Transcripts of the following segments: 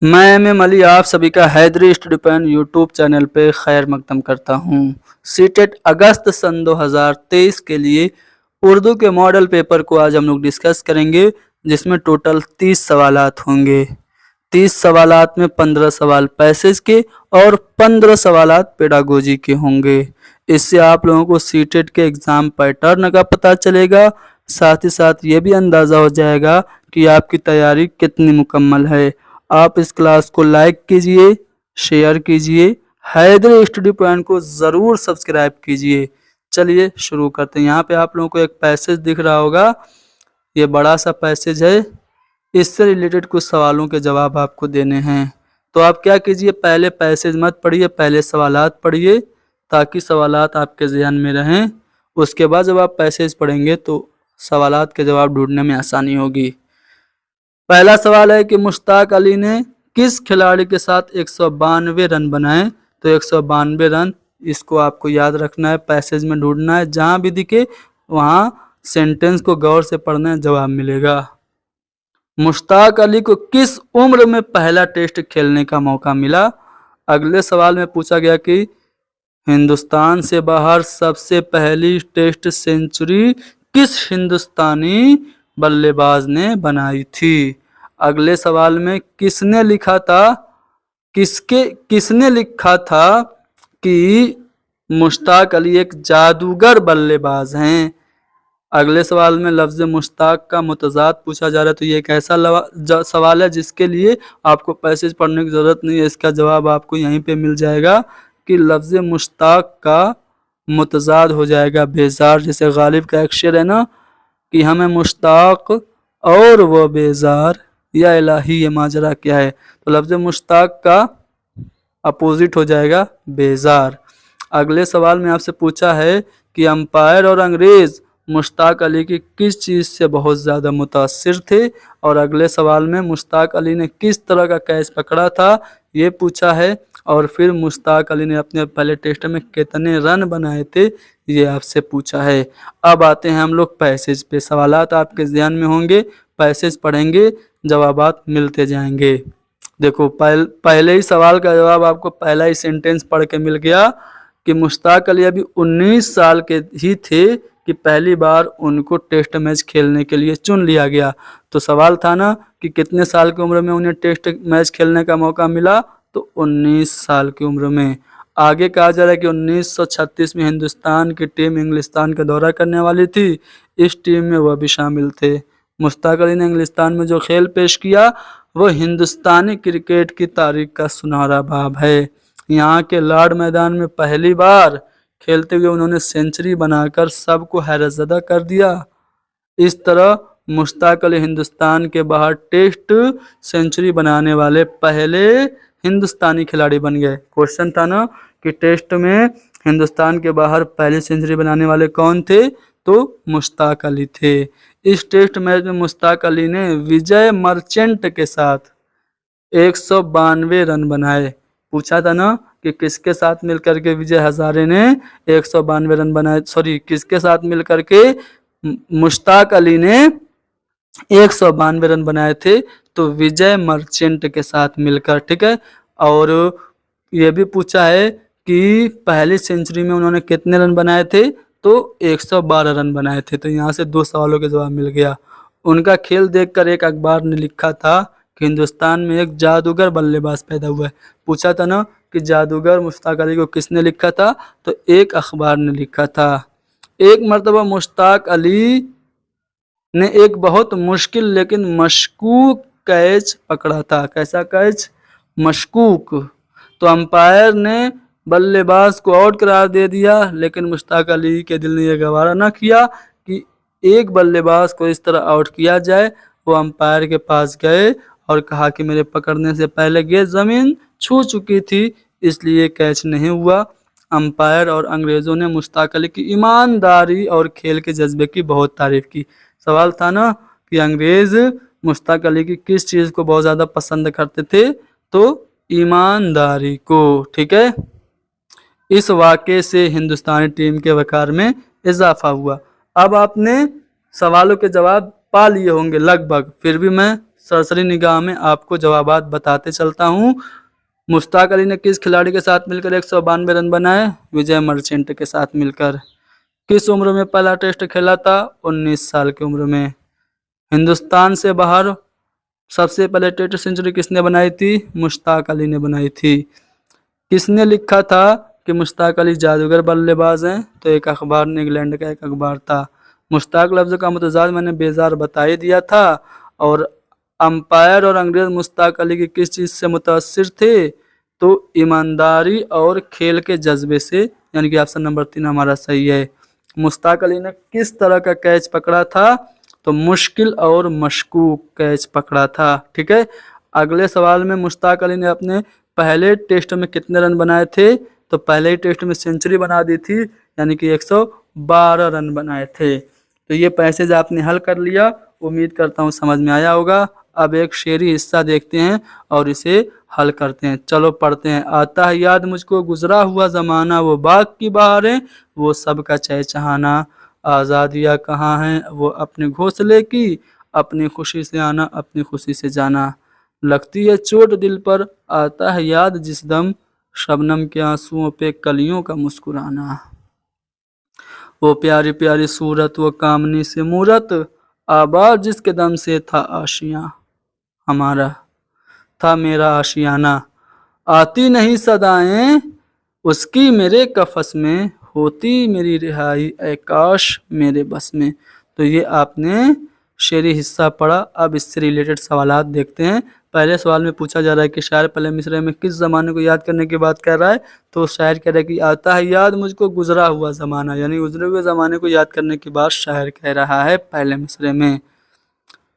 मैं एम अली आप सभी का Haidari study point YouTube channel पे खैर मकदम करता हूँ। सीटेट अगस्त सन 2023 के लिए उर्दू के मॉडल पेपर को आज हम लोग डिस्कस करेंगे, जिसमें टोटल 30 सवालात होंगे। 30 सवालात में 15 सवाल पैसेज के और 15 सवालात पेडागोजी के होंगे। इससे आप लोगों को सीटेट के एग्ज़ाम पैटर्न का पता चलेगा, साथ ही साथ ये भी अंदाज़ा हो जाएगा कि आपकी तैयारी कितनी मुकम्मल है। आप इस क्लास को लाइक कीजिए, शेयर कीजिए, हैदरी स्टडी पॉइंट को ज़रूर सब्सक्राइब कीजिए। चलिए शुरू करते हैं। यहाँ पे आप लोगों को एक पैसेज दिख रहा होगा, ये बड़ा सा पैसेज है। इससे रिलेटेड कुछ सवालों के जवाब आपको देने हैं। तो आप क्या कीजिए, पहले पैसेज मत पढ़िए, पहले सवालात पढ़िए ताकि सवालात आपके ज़हन में रहें। उसके बाद जब आप पैसेज पढ़ेंगे तो सवालात के जवाब ढूंढने में आसानी होगी। पहला सवाल है कि मुश्ताक अली ने किस खिलाड़ी के साथ 192 रन बनाए। तो 192 रन, इसको आपको याद रखना है, पैसेज में ढूंढना है, जहां भी दिखे वहां सेंटेंस को गौर से पढ़ना है, जवाब मिलेगा। मुश्ताक अली को किस उम्र में पहला टेस्ट खेलने का मौका मिला। अगले सवाल में पूछा गया कि हिंदुस्तान से बाहर सबसे पहली टेस्ट सेंचुरी किस हिंदुस्तानी बल्लेबाज ने बनाई थी। अगले सवाल में किसने लिखा था कि मुश्ताक अली एक जादूगर बल्लेबाज हैं। अगले सवाल में लफ्ज़ मुश्ताक का मुतज़ाद पूछा जा रहा है। तो ये एक ऐसा सवाल है जिसके लिए आपको पैसेज पढ़ने की ज़रूरत नहीं है, इसका जवाब आपको यहीं पे मिल जाएगा कि लफ्ज़ मुश्ताक का मुतज़ाद हो जाएगा बेजार। जैसे गालिब का एक शेर है ना कि हमें मुश्ताक और वो बेजार, या इलाही ये माजरा क्या है। तो लफ्ज़ मुश्ताक का अपोजिट हो जाएगा बेजार। अगले सवाल में आपसे पूछा है कि अंपायर और अंग्रेज़ मुश्ताक अली की किस चीज़ से बहुत ज़्यादा मुतासिर थे। और अगले सवाल में मुश्ताक अली ने किस तरह का कैच पकड़ा था ये पूछा है। और फिर मुश्ताक अली ने अपने पहले टेस्ट में कितने रन बनाए थे ये आपसे पूछा है। अब आते हैं हम लोग पैसेज पे। सवालात आपके ध्यान में होंगे, पैसेज पढ़ेंगे, जवाबात मिलते जाएंगे। देखो पहले ही सवाल का जवाब आपको पहला ही सेंटेंस पढ़ के मिल गया कि मुश्ताक अली अभी 19 साल के ही थे कि पहली बार उनको टेस्ट मैच खेलने के लिए चुन लिया गया। तो सवाल था ना कि कितने साल की उम्र में उन्हें टेस्ट मैच खेलने का मौका मिला, तो 19 साल की उम्र में। आगे कहा जा रहा है कि 1936 में हिंदुस्तान की टीम इंग्लिस्तान का दौरा करने वाली थी, इस टीम में वह भी शामिल थे। मुश्ताक अली ने इंग्लिस्तान में जो खेल पेश किया वह हिंदुस्तानी क्रिकेट की तारीख का सुनहरा बाब है। यहाँ के लॉर्ड मैदान में पहली बार खेलते हुए उन्होंने सेंचुरी बनाकर सबको हैरतज़दा कर दिया। इस तरह मुश्ताक अली हिंदुस्तान के बाहर टेस्ट सेंचुरी बनाने वाले पहले हिंदुस्तानी खिलाड़ी बन गए। क्वेश्चन था ना कि टेस्ट में हिंदुस्तान के बाहर पहली सेंचुरी बनाने वाले कौन थे, तो मुश्ताक अली थे। इस टेस्ट मैच में मुश्ताक अली ने विजय मर्चेंट के साथ 192 रन बनाए। पूछा था ना कि किसके साथ मिलकर के विजय हजारे ने 192 रन बनाए, सॉरी किसके साथ मिलकर के मुश्ताक अली ने 192 रन बनाए थे, तो विजय मर्चेंट के साथ मिलकर, ठीक है। और ये भी पूछा है कि पहली सेंचुरी में उन्होंने कितने रन बनाए थे, तो 112 रन बनाए थे। तो यहाँ से दो सवालों के जवाब मिल गया। उनका खेल देखकर एक अखबार ने लिखा था कि हिंदुस्तान में एक जादूगर बल्लेबाज पैदा हुआ है। पूछा था ना कि जादूगर मुश्ताक अली को किसने लिखा था, तो एक अखबार ने लिखा था। एक मर्तबा मुश्ताक अली ने एक बहुत मुश्किल लेकिन मशकूक कैच पकड़ा था। कैसा कैच? मशकूक। तो अंपायर ने बल्लेबाज को आउट करार दे दिया, लेकिन मुश्ताक अली के दिल ने यह गवारा न किया कि एक बल्लेबाज को इस तरह आउट किया जाए। वो अंपायर के पास गए और कहा कि मेरे पकड़ने से पहले गेंद ज़मीन छू चुकी थी, इसलिए कैच नहीं हुआ। अंपायर और अंग्रेज़ों ने मुश्ताक अली की ईमानदारी और खेल के जज्बे की बहुत तारीफ की। सवाल था ना कि अंग्रेज़ मुश्ताक अली की किस चीज़ को बहुत ज़्यादा पसंद करते थे, तो ईमानदारी को, ठीक है। इस वाक़े से हिंदुस्तानी टीम के वक़ार में इजाफा हुआ। अब आपने सवालों के जवाब पा लिए होंगे लगभग, फिर भी मैं सरसरी निगाह में आपको जवाबात बताते चलता हूँ। मुश्ताक अली ने किस खिलाड़ी के साथ मिलकर 192 रन बनाए? विजय मर्चेंट के साथ मिलकर। किस उम्र में पहला टेस्ट खेला था? 19 साल की उम्र में। हिंदुस्तान से बाहर सबसे पहले टेस्ट सेंचुरी किसने बनाई थी? मुश्ताक अली ने बनाई थी। किसने लिखा था कि मुश्ताक अली जादूगर बल्लेबाज हैं? तो एक अखबार ने, इंग्लैंड का एक अखबार था। मुश्ताक लफ्ज़ का मुतज़ाद मैंने बेजार बता ही दिया था। और अंपायर और अंग्रेज मुश्ताक अली की किस चीज़ से मुतासिर थे? तो ईमानदारी और खेल के जज्बे से, यानी कि ऑप्शन नंबर 3 हमारा सही है। मुश्ताक अली ने किस तरह का कैच पकड़ा था? तो मुश्किल और मशकूक कैच पकड़ा था। ठीक है, अगले सवाल में मुश्ताक अली ने अपने पहले टेस्ट में कितने रन बनाए थे? तो पहले ही टेस्ट में सेंचुरी बना दी थी, यानी कि 112 रन बनाए थे। तो ये पैसेज आपने हल कर लिया, उम्मीद करता हूँ समझ में आया होगा। अब एक शेरी हिस्सा देखते हैं और इसे हल करते हैं। चलो पढ़ते हैं। आता है याद मुझको गुजरा हुआ ज़माना, वो बाग की बहारें, वो सबका चहचहाना। आज़ादियाँ कहाँ हैं वो अपने घोंसले की, अपनी खुशी से आना अपनी खुशी से जाना। लगती है चोट दिल पर, आता है याद जिस दम, शबनम के आंसुओं पे कलियों का मुस्कुराना। वो प्यारी प्यारी सूरत, वो कामनी से मूरत, आबाद जिसके दम से था आशियाँ हमारा, था मेरा आशियाना। आती नहीं सदाएं उसकी मेरे कफस में, होती मेरी रिहाई ऐ काश मेरे बस में। तो ये आपने शेरी हिस्सा पढ़ा। अब इससे रिलेटेड सवालात देखते हैं। पहले सवाल में पूछा जा रहा है कि शायर पहले मिसरे में किस ज़माने को याद करने की बात कर रहा है? तो शायर कह रहा है कि आता है याद मुझको गुजरा हुआ ज़माना, यानी गुजरे हुए ज़माने को याद करने की बात शायर कह रहा है पहले मिसरे में।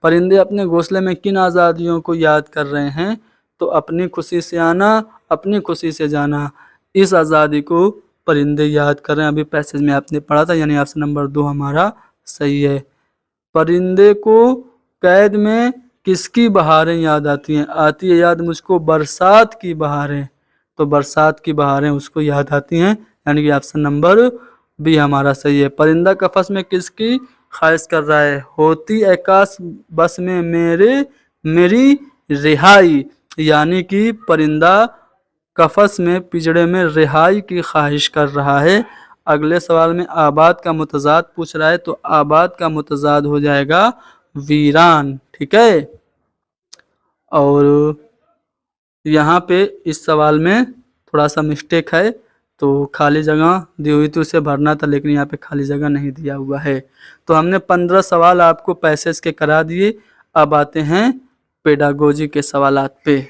परिंदे अपने घोंसले में किन आज़ादियों को याद कर रहे हैं? तो अपनी खुशी से आना अपनी खुशी से जाना, इस आज़ादी को परिंदे याद कर रहे हैं। अभी पैसेज में आपने पढ़ा था, यानी ऑप्शन नंबर 2 हमारा सही है। परिंदे को कैद में किसकी बहारें याद आती हैं? आती है याद मुझको बरसात की बहारें, तो बरसात की बहारें उसको याद आती हैं, यानी कि ऑप्शन नंबर बी हमारा सही है। परिंदा कफस में किसकी ख्वाहिश कर रहा है? होती आकाश बस में मेरे मेरी रिहाई, यानी कि परिंदा कफस में पिंजड़े में रिहाई की ख्वाहिश कर रहा है। अगले सवाल में आबाद का मुतज़ाद पूछ रहा है, तो आबाद का मुतज़ाद हो जाएगा वीरान। ठीक है, और यहाँ पे इस सवाल में थोड़ा सा मिस्टेक है, तो खाली जगह दी हुई थी उसे भरना था, लेकिन यहाँ पे खाली जगह नहीं दिया हुआ है। तो हमने 15 सवाल आपको पैसेज के करा दिए। अब आते हैं पेडागोजी के सवालात पे।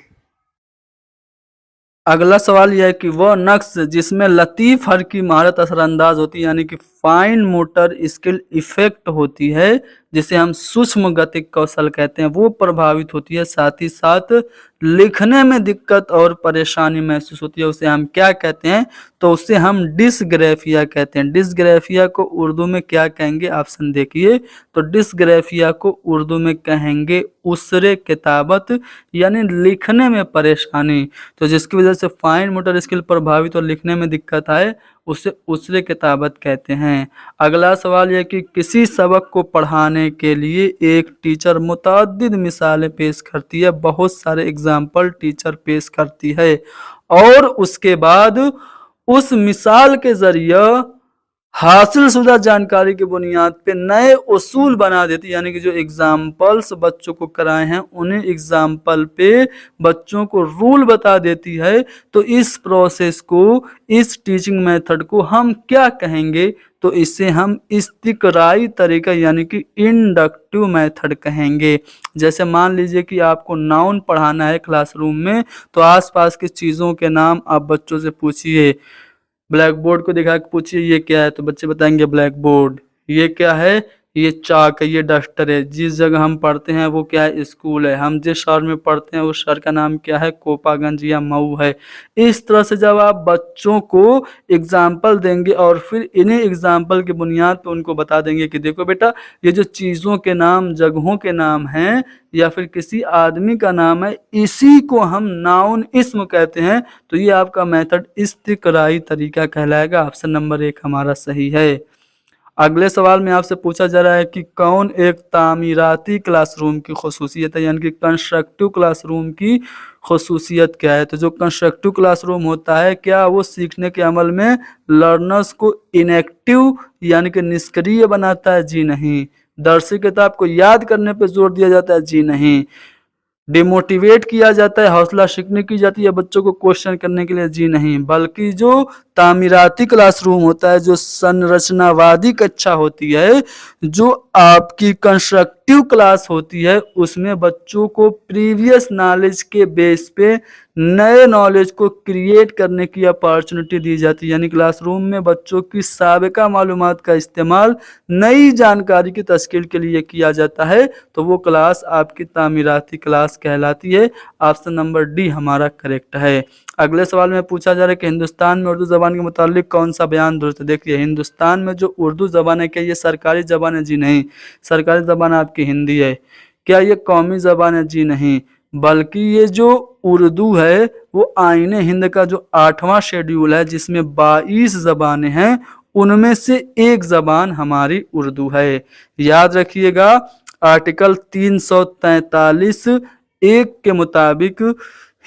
अगला सवाल यह है कि वह नक्श जिसमें लतीफ़ हर की महारत असरअंदाज होती है, यानी कि फाइन मोटर स्किल इफेक्ट होती है, जिसे हम सूक्ष्म गतिक कौशल कहते हैं, वो प्रभावित होती है, साथ ही साथ लिखने में दिक्कत और परेशानी महसूस होती है, उसे हम क्या कहते हैं? तो उसे हम डिस्ग्राफिया कहते हैं। डिस्ग्राफिया को उर्दू में क्या कहेंगे? ऑप्शन देखिए। तो डिस्ग्राफिया को उर्दू में कहेंगे उसरे किताबत, यानी लिखने में परेशानी। तो जिसकी वजह से फाइन मोटर स्किल प्रभावित और लिखने में दिक्कत आए, उसे उसरे किताबत कहते हैं। अगला सवाल यह कि किसी सबक को पढ़ाने के लिए एक टीचर मुतअद्दिद मिसालें पेश करती है, बहुत सारे एग्जाम्पल टीचर पेश करती है, और उसके बाद उस मिसाल के जरिए हासिल शुदा जानकारी की बुनियाद पे नए उसूल बना देती है, यानी कि जो एग्जाम्पल्स बच्चों को कराए हैं उन्हें एग्जाम्पल पे बच्चों को रूल बता देती है। तो इस प्रोसेस को, इस टीचिंग मेथड को हम क्या कहेंगे? तो इसे हम इस्तिकराई तरीका, यानी कि इंडक्टिव मेथड कहेंगे। जैसे मान लीजिए कि आपको नाउन पढ़ाना है क्लासरूम में, तो आसपास की चीज़ों के नाम आप बच्चों से पूछिए। ब्लैक बोर्ड को दिखा के पूछिए ये क्या है, तो बच्चे बताएंगे ब्लैक बोर्ड। ये क्या है? ये चाक है, ये डस्टर है। जिस जगह हम पढ़ते हैं वो क्या है? स्कूल है। हम जिस शहर में पढ़ते हैं उस शहर का नाम क्या है? कोपागंज या मऊ है। इस तरह से जब आप बच्चों को एग्जाम्पल देंगे और फिर इन्हीं एग्जाम्पल की बुनियाद पर उनको बता देंगे कि देखो बेटा, ये जो चीज़ों के नाम, जगहों के नाम हैं या फिर किसी आदमी का नाम है, इसी को हम नाउन इस्म कहते हैं। तो ये आपका मेथड इस्तिकराई तरीका कहलाएगा। ऑप्शन नंबर 1 हमारा सही है। अगले सवाल में आपसे पूछा जा रहा है कि कौन एक तामीराती क्लासरूम की खसूसियत है, यानी कि कंस्ट्रक्टिव क्लासरूम की खसूसियत क्या है। तो जो कंस्ट्रक्टिव क्लासरूम होता है, क्या वो सीखने के अमल में लर्नर्स को इनएक्टिव यानी कि निष्क्रिय बनाता है? जी नहीं। दरसी किताब को याद करने पर जोर दिया जाता है? जी नहीं। डिमोटिवेट किया जाता है, हौसला शिकनी की जाती है बच्चों को क्वेश्चन करने के लिए? जी नहीं। बल्कि जो तामीराती क्लासरूम होता है, जो संरचनावादी कक्षा होती है, जो आपकी कंस्ट्रक्टिव क्लास होती है, उसमें बच्चों को प्रीवियस नॉलेज के बेस पे नए नॉलेज को क्रिएट करने की अपॉर्चुनिटी दी जाती है। यानी क्लासरूम में बच्चों की साबिका मालूमात का इस्तेमाल नई जानकारी की तश्कील के लिए किया जाता है, तो वो क्लास आपकी तामीराती क्लास कहलाती है। ऑप्शन नंबर डी हमारा करेक्ट है। अगले सवाल में पूछा जा रहा है कि हिंदुस्तान में उर्दू ज़बान के मुतालिक कौन सा बयान दुरुस्त है। देखिए, हिंदुस्तान में जो उर्दू ज़बान है, क्या ये सरकारी ज़बान है? जी नहीं। सरकारी ज़बान आपकी हिंदी है। क्या ये कौमी ज़बान है? जी नहीं। बल्कि ये जो उर्दू है, वो आईने हिंद का जो 8वां शेड्यूल है, जिसमें 22 ज़बानें हैं, उनमें से एक ज़बान हमारी उर्दू है। याद रखिएगा, आर्टिकल 343(1) के मुताबिक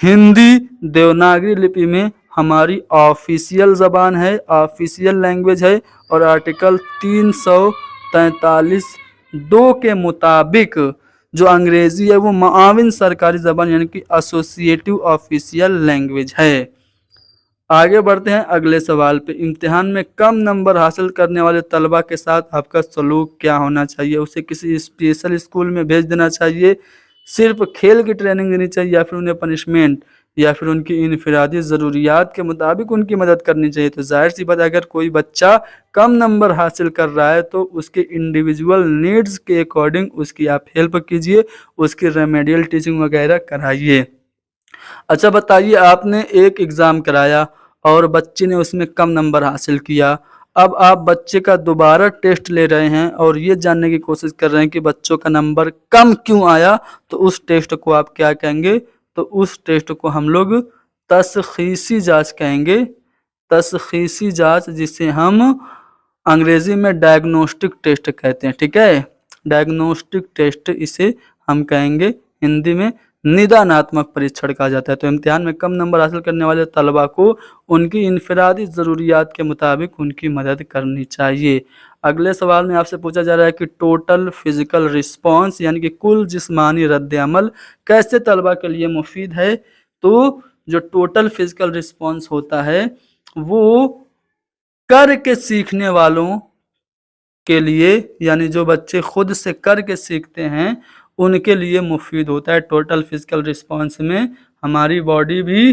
हिंदी देवनागरी लिपि में हमारी ऑफिशियल ज़बान है, ऑफिशियल लैंग्वेज है। और आर्टिकल 343(2) के मुताबिक जो अंग्रेजी है, वो माविन सरकारी ज़बान यानी कि एसोसिएटिव ऑफिशियल लैंग्वेज है। आगे बढ़ते हैं अगले सवाल पे। इम्तिहान में कम नंबर हासिल करने वाले तलबा के साथ आपका सलूक क्या होना चाहिए? उसे किसी स्पेशल स्कूल में भेज देना चाहिए, सिर्फ खेल की ट्रेनिंग देनी चाहिए, या फिर उन्हें पनिशमेंट, या फिर उनकी इनफरादी ज़रूरियात के मुताबिक उनकी मदद करनी चाहिए? तो जाहिर सी बात है, अगर कोई बच्चा कम नंबर हासिल कर रहा है तो उसके इंडिविजुअल नीड्स के अकॉर्डिंग उसकी आप हेल्प कीजिए, उसकी रेमेडियल टीचिंग वगैरह कराइए। अच्छा बताइए, आपने एक एग्ज़ाम कराया और बच्चे ने उसमें कम नंबर हासिल किया। अब आप बच्चे का दोबारा टेस्ट ले रहे हैं और ये जानने की कोशिश कर रहे हैं कि बच्चों का नंबर कम क्यों आया, तो उस टेस्ट को आप क्या कहेंगे? तो उस टेस्ट को हम लोग तशख़ीसी जाँच कहेंगे। तशख़ीसी जाँच, जिसे हम अंग्रेज़ी में डायग्नोस्टिक टेस्ट कहते हैं, ठीक है? डायग्नोस्टिक टेस्ट इसे हम कहेंगे, हिंदी में निदानात्मक परीक्षण कहा जाता है। तो इम्तिहान में कम नंबर हासिल करने वाले तलबा को उनकी इनफरादी ज़रूरियात के मुताबिक उनकी मदद करनी चाहिए। अगले सवाल में आपसे पूछा जा रहा है कि टोटल फिज़िकल रिस्पॉन्स यानी कि कुल जिस्मानी रद्द-ए-अमल कैसे तलबा के लिए मुफीद है? तो जो टोटल फिज़िकल रिस्पॉन्स होता है, वो करके सीखने वालों के लिए, यानी जो बच्चे खुद से करके सीखते हैं, उनके लिए मुफीद होता है। टोटल फिजिकल रिस्पॉन्स में हमारी बॉडी भी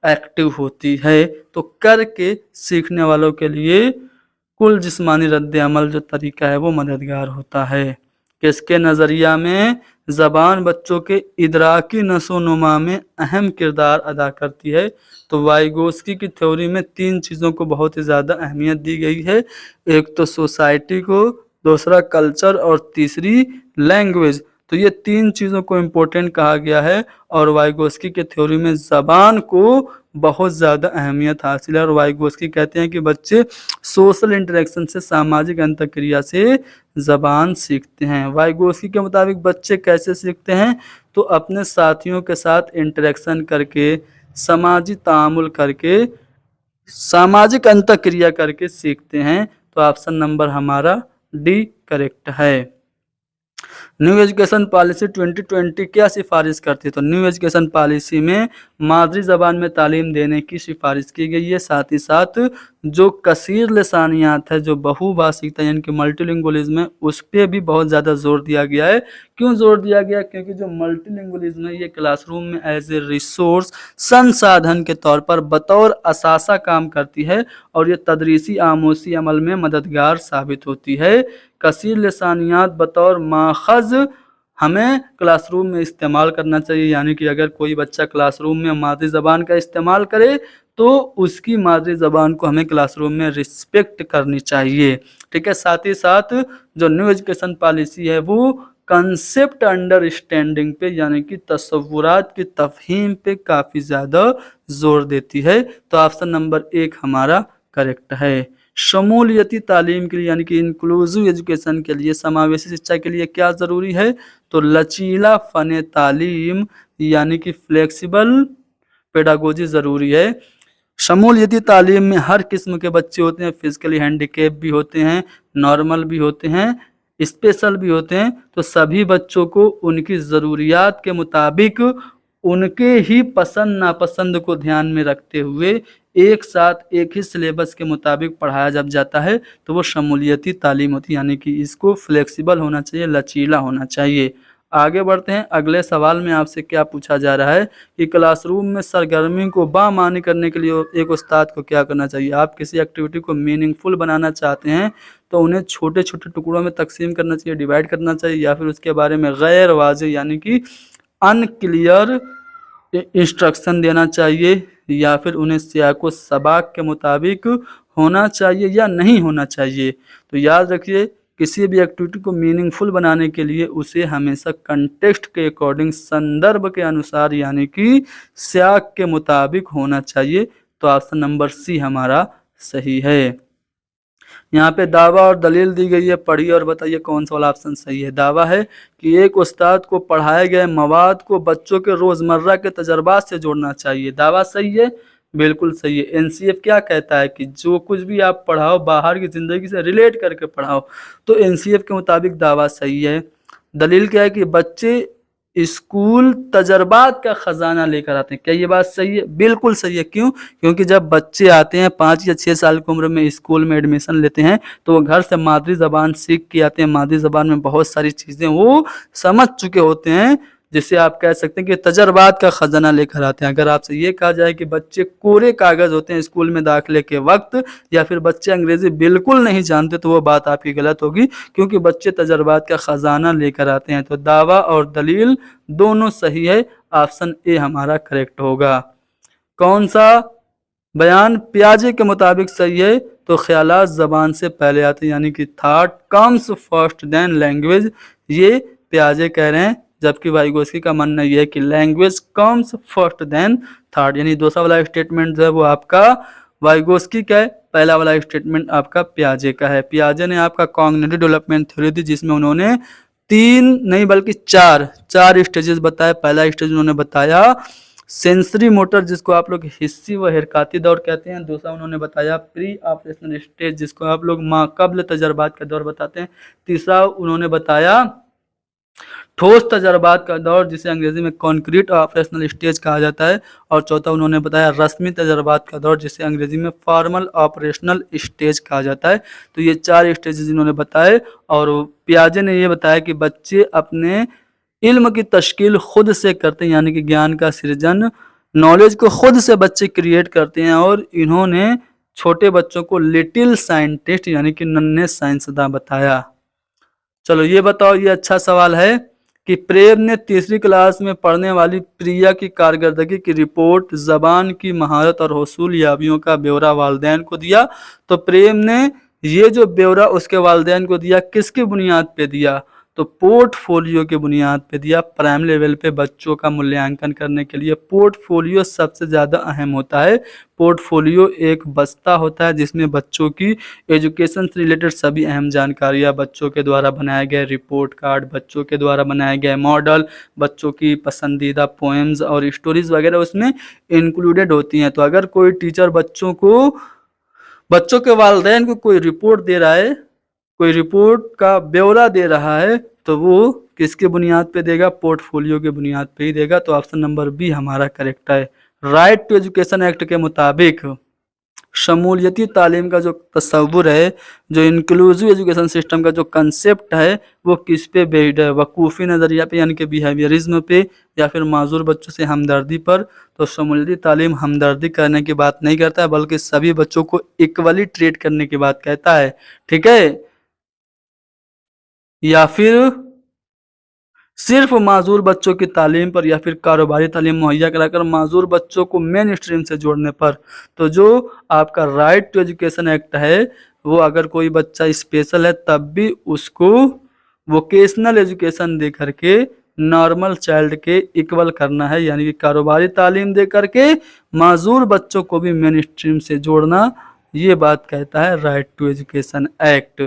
एक्टिव होती है, तो करके सीखने वालों के लिए कुल जिस्मानी रद्द अमल जो तरीका है, वो मददगार होता है। किसके नज़रिया में? ज़बान बच्चों के इदराकी नशो-नुमा में अहम किरदार अदा करती है। तो वाइगोस्की की थ्योरी में 3 चीज़ों को बहुत ही ज़्यादा अहमियत दी गई है। एक तो सोसाइटी को, दूसरा कल्चर और तीसरी लैंग्वेज। तो ये 3 चीज़ों को इम्पोर्टेंट कहा गया है और वाइगोस्की के थ्योरी में ज़बान को बहुत ज़्यादा अहमियत हासिल है। और वाइगोस्की कहते हैं कि बच्चे सोशल इंटरेक्शन से, सामाजिक अंतःक्रिया से ज़बान सीखते हैं। वाइगोस्की के मुताबिक बच्चे कैसे सीखते हैं? तो अपने साथियों के साथ इंटरेक्शन करके, समाजी तामुल करके, सामाजिक अंतःक्रिया करके सीखते हैं। तो ऑप्शन नंबर हमारा डी करेक्ट है। न्यू एजुकेशन पॉलिसी 2020 क्या सिफारिश करती है? तो न्यू एजुकेशन पॉलिसी में मादरी ज़बान में तालीम देने की सिफारिश की गई है। साथ ही साथ जो कसीर लसानियात है, जो बहुभाषिकता यानी कि मल्टीलिंगुअलिज्म है, उस पर भी बहुत ज़्यादा जोर दिया गया है। क्यों जोर दिया गया? क्योंकि जो मल्टीलिंगुअलिज्म है, ये क्लासरूम में एज ए रिसोर्स, संसाधन के तौर पर बतौर असासा काम करती है और ये तदरीसी आमोसी अमल में मददगार साबित होती है। कसीर लसानियात बतौर माखज़ हमें क्लासरूम में इस्तेमाल करना चाहिए, यानी कि अगर कोई बच्चा क्लासरूम में मादरी ज़बान का इस्तेमाल करे तो उसकी मादरी ज़बान को हमें क्लासरूम में रिस्पेक्ट करनी चाहिए, ठीक है। साथ ही साथ जो न्यू एजुकेशन पॉलिसी है, वो कंसेप्ट अंडरस्टैंडिंग पे यानी कि तसव्वुरात की तफहीम पे काफ़ी ज़्यादा जोर देती है। तो ऑप्शन नंबर 1 हमारा करेक्ट है। शमूलियती तालीम के लिए यानी कि इंक्लूसिव एजुकेशन के लिए, समावेशी शिक्षा के लिए क्या ज़रूरी है? तो लचीला फ़न तालीम यानी कि फ्लेक्सिबल पेडागोजी ज़रूरी है। शमूलियती तालीम में हर किस्म के बच्चे होते हैं, फिजिकली हैंडीकेप भी होते हैं, नॉर्मल भी होते हैं, स्पेशल भी होते हैं। तो सभी बच्चों को उनकी ज़रूरियात के मुताबिक उनके ही पसंद नापसंद को ध्यान में रखते हुए एक साथ एक ही सिलेबस के मुताबिक पढ़ाया जब जाता है तो वो शमूलियती तालीम होती है, यानी कि इसको फ्लेक्सिबल होना चाहिए, लचीला होना चाहिए। आगे बढ़ते हैं। अगले सवाल में आपसे क्या पूछा जा रहा है कि क्लासरूम में सरगर्मी को बामानी करने के लिए एक उस्ताद को क्या करना चाहिए? आप किसी एक्टिविटी को मीनिंगफुल बनाना चाहते हैं तो उन्हें छोटे छोटे टुकड़ों में तकसीम करना चाहिए, डिवाइड करना चाहिए, या फिर उसके बारे में गैर वाज़ेह यानी कि अनक्लियर इंस्ट्रक्शन देना चाहिए, या फिर उन्हें सियाको सबाक के मुताबिक होना चाहिए या नहीं होना चाहिए। तो याद रखिए, किसी भी एक्टिविटी को मीनिंगफुल बनाने के लिए उसे हमेशा कंटेक्स्ट के अकॉर्डिंग, संदर्भ के अनुसार यानी कि सियाक के मुताबिक होना चाहिए। तो ऑप्शन नंबर सी हमारा सही है। यहाँ पे दावा और दलील दी गई है, पढ़िए और बताइए कौन सा वाला ऑप्शन सही है। दावा है कि एक उस्ताद को पढ़ाए गए मवाद को बच्चों के रोजमर्रा के तजर्बात से जोड़ना चाहिए। दावा सही है, बिल्कुल सही है। एनसीएफ क्या कहता है कि जो कुछ भी आप पढ़ाओ बाहर की जिंदगी से रिलेट करके पढ़ाओ, तो एनसीएफ के मुताबिक दावा सही है। दलील क्या है कि बच्चे स्कूल तजर्बात का खजाना लेकर आते हैं। क्या ये बात सही है? बिल्कुल सही है। क्यों? क्योंकि जब बच्चे आते हैं 5 या 6 साल की उम्र में स्कूल में एडमिशन लेते हैं तो वो घर से मादरी ज़बान सीख के आते हैं। मादरी ज़बान में बहुत सारी चीज़ें वो समझ चुके होते हैं, जिसे आप कह सकते हैं कि तजर्बात का खजाना लेकर आते हैं। अगर आपसे ये कहा जाए कि बच्चे कोरे कागज़ होते हैं स्कूल में दाखिले के वक्त, या फिर बच्चे अंग्रेज़ी बिल्कुल नहीं जानते, तो वो बात आपकी गलत होगी, क्योंकि बच्चे तजर्बात का खजाना लेकर आते हैं। तो दावा और दलील दोनों सही है। ऑप्शन ए हमारा करेक्ट होगा। कौन सा बयान पियाजे के मुताबिक सही है? तो ख्यालात ज़बान से पहले आते हैं, यानी कि thought comes first then language, ये पियाजे कह रहे हैं। जबकि वाइगोस्की का मानना यह है कि language comes first then thought, यानी दूसरा वाला स्टेटमेंट जो है वो आपका वाइगोस्की का है, पहला वाला स्टेटमेंट आपका पियाजे का है। पियाजे ने आपका कॉग्निटिव डेवलपमेंट थ्योरी दी, जिसमें उन्होंने 3 नहीं बल्कि 4 स्टेजेस बताए। पहला स्टेज उन्होंने बताया सेंसरी मोटर, जिसको आप लोग हिस्सी व हरकाती दौर कहते हैं। दूसरा उन्होंने बताया प्री ऑपरेशनल स्टेज, जिसको आप लोग माक़ब्ल तजर्बात का दौर बताते हैं। तीसरा उन्होंने बताया ठोस तजर्बात का दौर, जिसे अंग्रेजी में कॉन्क्रीट ऑपरेशनल स्टेज कहा जाता है। और चौथा उन्होंने बताया रस्मी तजर्बात का दौर, जिसे अंग्रेजी में फॉर्मल ऑपरेशनल स्टेज कहा जाता है। तो ये 4 स्टेजेस इन्होंने बताए। और पियाजे ने ये बताया कि बच्चे अपने इल्म की तश्कील खुद से करते हैं, यानी कि ज्ञान का सृजन, नॉलेज को खुद से बच्चे क्रिएट करते हैं। और इन्होंने छोटे बच्चों को लिटिल साइंटिस्ट यानी कि नन्हे साइंसदान बताया। चलो ये बताओ, ये अच्छा सवाल है कि प्रेम ने तीसरी क्लास में पढ़ने वाली प्रिया की कारकर्दगी की रिपोर्ट, जबान की महारत और हसूल याबियों का ब्यौरा वालिदैन को दिया। तो प्रेम ने ये जो ब्यौरा उसके वालिदैन को दिया, किसकी बुनियाद पे दिया? तो पोर्टफोलियो के बुनियाद पे दिया। प्राइम लेवल पे बच्चों का मूल्यांकन करने के लिए पोर्टफोलियो सबसे ज़्यादा अहम होता है। पोर्टफोलियो एक बस्ता होता है जिसमें बच्चों की एजुकेशन से रिलेटेड सभी अहम जानकारियाँ, बच्चों के द्वारा बनाए गए रिपोर्ट कार्ड, बच्चों के द्वारा बनाए गए मॉडल, बच्चों की पसंदीदा पोएम्स और स्टोरीज वगैरह उसमें इंक्लूडेड होती हैं। तो अगर कोई टीचर बच्चों के वालिदैन को कोई रिपोर्ट दे रहा है, कोई रिपोर्ट का ब्यौरा दे रहा है, तो वो किसके बुनियाद पे देगा? पोर्टफोलियो के बुनियाद पे ही देगा। तो ऑप्शन नंबर बी हमारा करेक्ट है। राइट टू एजुकेशन एक्ट के मुताबिक शमूलियती तालीम का जो तस्वुर है, जो इंक्लूसिव एजुकेशन सिस्टम का जो कंसेप्ट है, वो किस पे बेस्ड है? वकूफ़ी नज़रिया पे यानी कि बिहेवियरिज्म पे, या फिर माजूर बच्चों से हमदर्दी पर? तो शमूलियती तालीम हमदर्दी करने की बात नहीं करता है, बल्कि सभी बच्चों को इक्वली ट्रीट करने की बात कहता है। ठीक है? या फिर सिर्फ माजूर बच्चों की तालीम पर, या फिर कारोबारी तालीम मुहैया कराकर माजूर बच्चों को मेन स्ट्रीम से जोड़ने पर? तो जो आपका राइट टू एजुकेशन एक्ट है, वो अगर कोई बच्चा स्पेशल है तब भी उसको वोकेशनल एजुकेशन दे करके नॉर्मल चाइल्ड के इक्वल करना है, यानी कि कारोबारी तालीम दे करके माजूर बच्चों को भी मेन स्ट्रीम से जोड़ना ये बात कहता है राइट टू एजुकेशन एक्ट।